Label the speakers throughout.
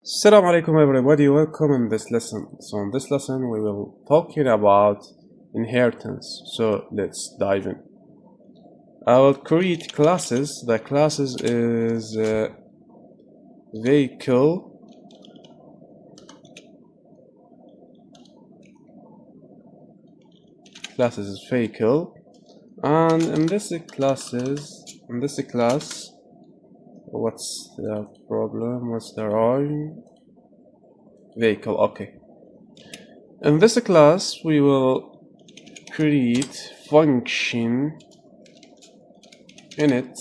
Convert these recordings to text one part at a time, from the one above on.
Speaker 1: Assalamu alaikum everybody, welcome in this lesson. So in this lesson we will talking about inheritance. So let's dive in. I will create classes. The classes is vehicle, and in this class, what's the problem? What's the wrong? Vehicle, okay. In this class, we will create function in it,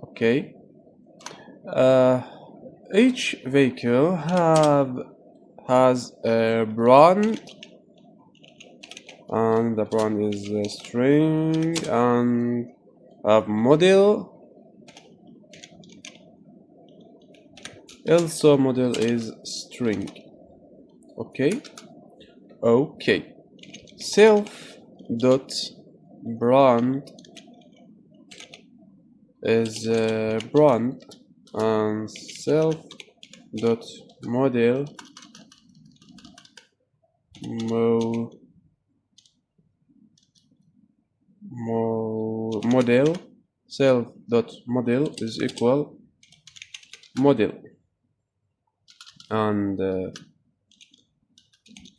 Speaker 1: okay. Each vehicle has a brand, and the brand is a string, and a model. Also model is string. Okay. Self dot brand is brand, and self dot model model self dot model is equal model, and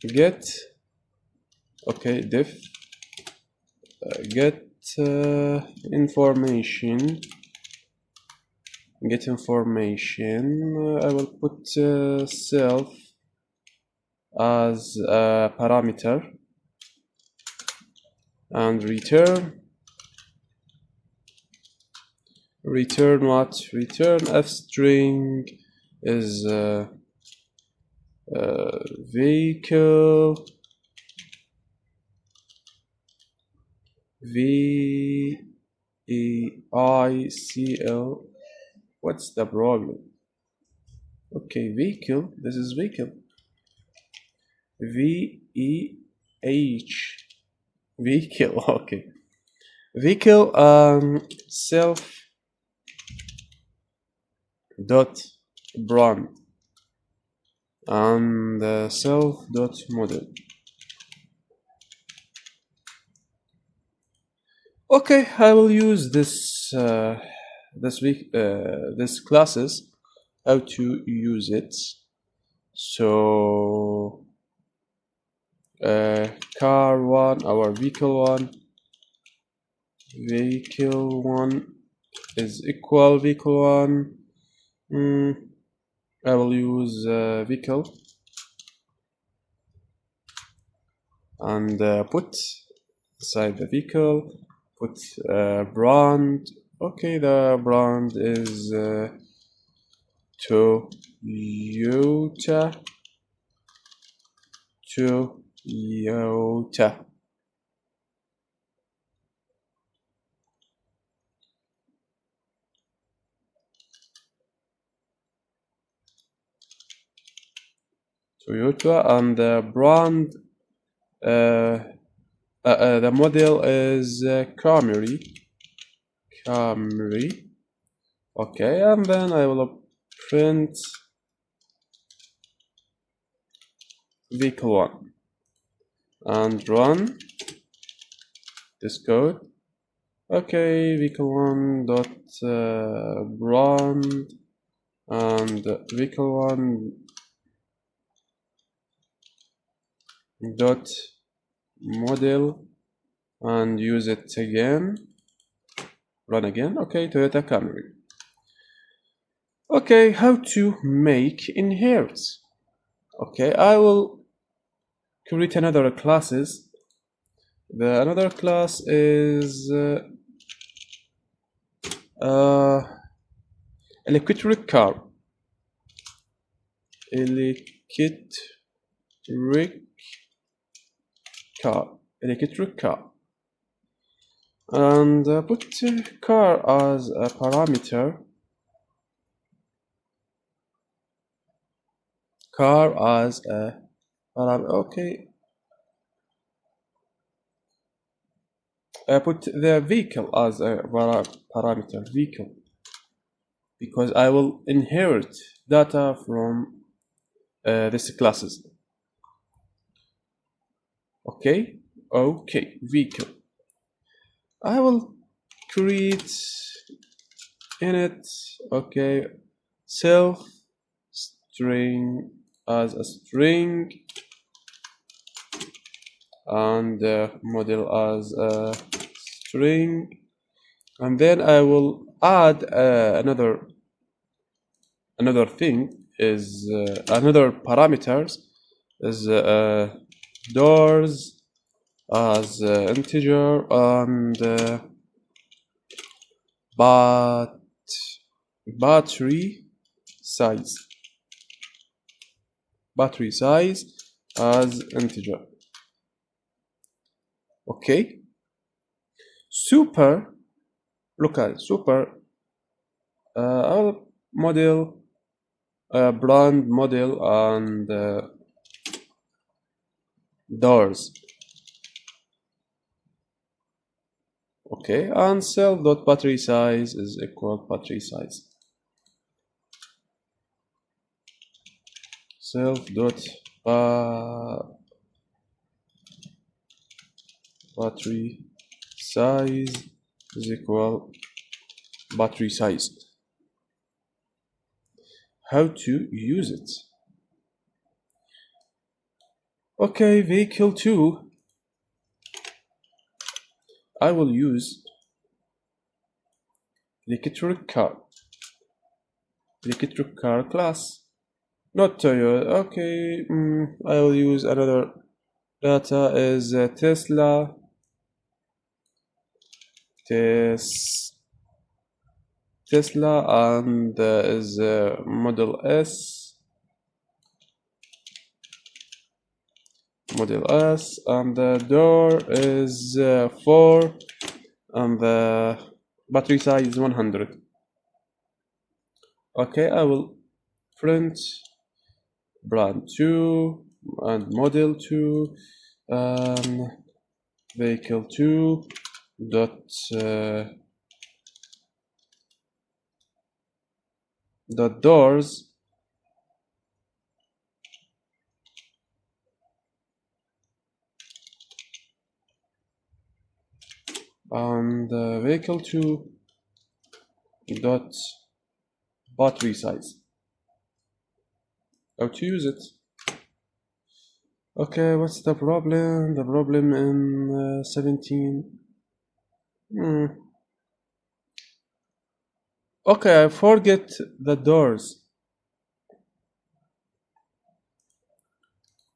Speaker 1: get def get information. I will put self as a parameter, and return what? Return f string is vehicle vehicle. What's the problem? Okay, vehicle, this is vehicle, vehicle, okay. Vehicle self dot brand and self dot model. Okay, I will use this this classes, how to use it. So car one, our vehicle one is equal vehicle one. I will use vehicle and put inside the vehicle, put brand. Okay, the brand is Toyota. And the brand, the model is Camry. Okay, and then I will print vehicle one and run this code. Okay, vehicle one dot brand and vehicle one dot model, and use it again, run again. Okay, Toyota Camry. Okay, how to make inherit? Okay, I will create another classes. The another class is electric car. Electric car, and put car as a parameter. Okay, I put the vehicle as a parameter, vehicle, because I will inherit data from this classes. Okay, vehicle. I will create init, self string as a string and model as a string, and then I will add another thing is another parameters is doors as integer and battery size as integer. Okay, super, look at super I'll model brand model and doors. Okay, and self.battery size is equal battery size. Battery size is equal battery size. How to use it? Okay, vehicle 2. I will use electric car class, not Toyota. Okay, I will use another data is Tesla and is Model S and the door is 4 and the battery size is 100. Okay, I will print brand 2 and model 2 vehicle 2 dot doors and vehicle 2 dot battery size. How to use it? Okay, what's the problem? The problem in 17. Okay, I forget the doors.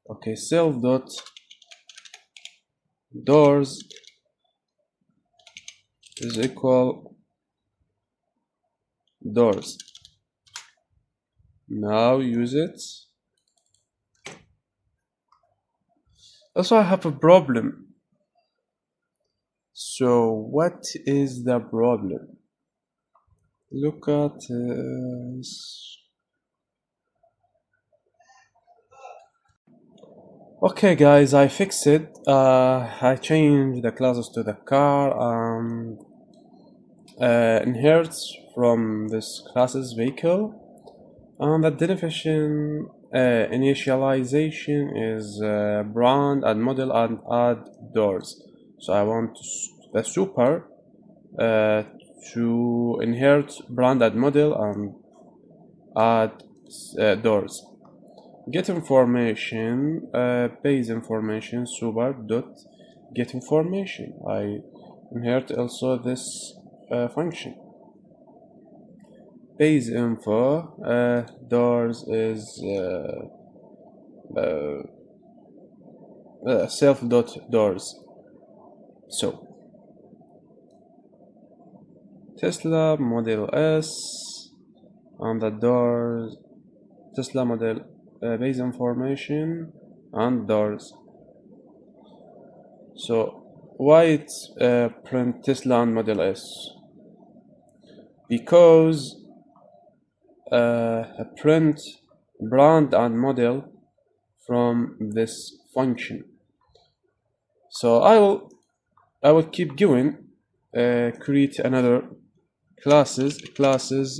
Speaker 1: Okay, self dot doors is equal doors. Now use it. Also, I have a problem. So what is the problem? Look at okay guys, I fixed it. I changed the classes to the car and inherits from this class's vehicle, and the definition initialization is brand and model and add doors. So I want the super to inherit brand and model and add doors. Get information, base information, super dot get information. I inherit also this function. Base info doors is self dot doors. So Tesla Model S and the doors, Tesla model base information and doors. So why it's print Tesla and Model S? Because print brand and model from this function. So I will keep going, create another classes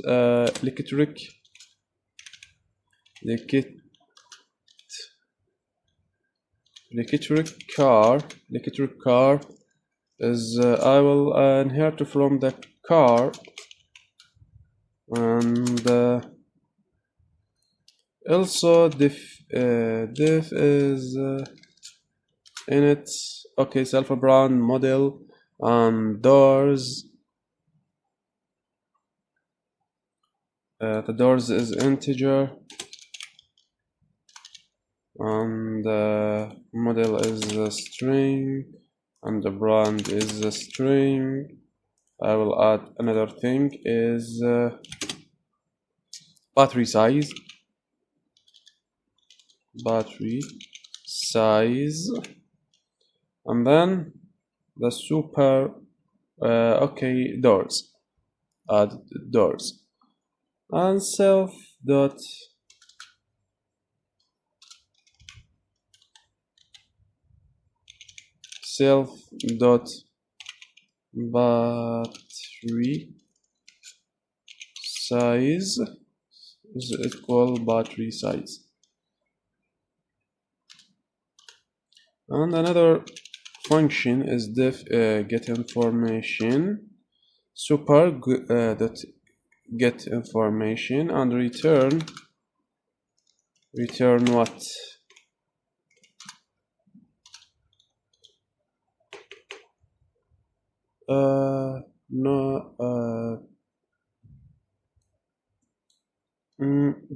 Speaker 1: electric electric car is I will inherit from the car, and also diff is in it. Okay, self brand model and doors. The doors is integer, and the model is a string, and the brand is a string. I will add another thing is battery size, and then the super okay, doors, add doors, and self dot battery size is equal battery size. And another function is def get information super dot get information, and return what?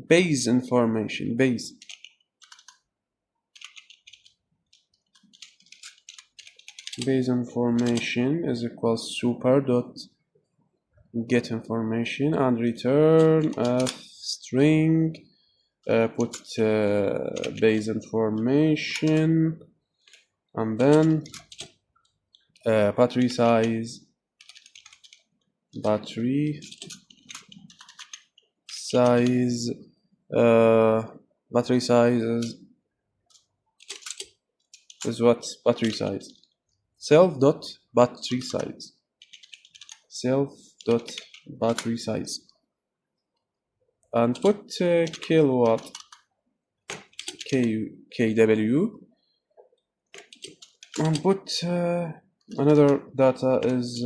Speaker 1: Base information, base information is equal super dot get information, and return a string, put base information, and then battery size is what? Battery size self dot battery size, and put kilowatt kW, and put another data is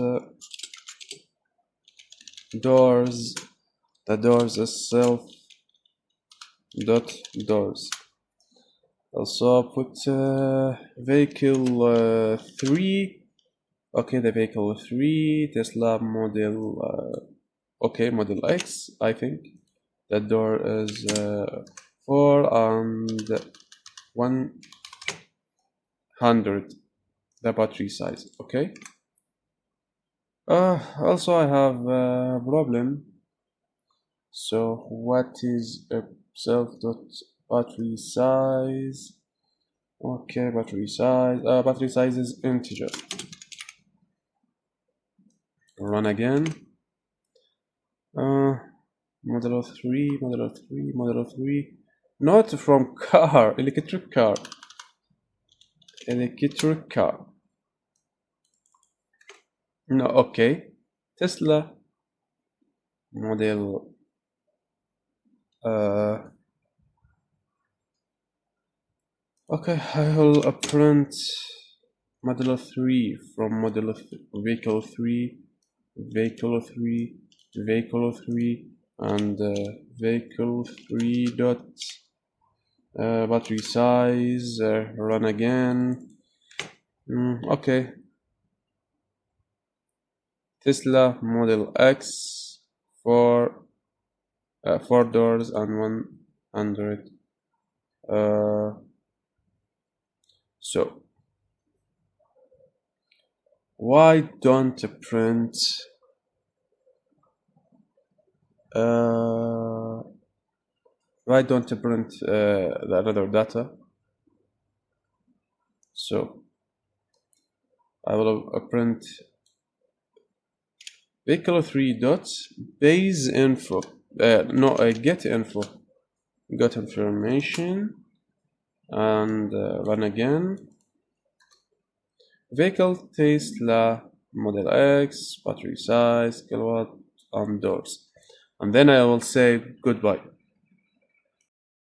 Speaker 1: doors. The doors is self dot doors. Also put vehicle 3. Okay, the vehicle 3 Tesla model model X, I think. The door is 4 and 100 the battery size. Okay. Also I have a problem. So what is a self dot battery size? Okay, battery size is integer. Run again. Model of 3, not from car, electric car. No, okay. Tesla model okay, I will print model 3 from model of vehicle 3, and vehicle 3 dot battery size. Run again. Okay. Tesla Model X, 4 doors and 100. So why don't print the other data? So I will print vehicle 3 dots base info. Get info, got information, and run again. Vehicle Tesla Model X, battery size, kilowatt, and doors. And then I will say goodbye.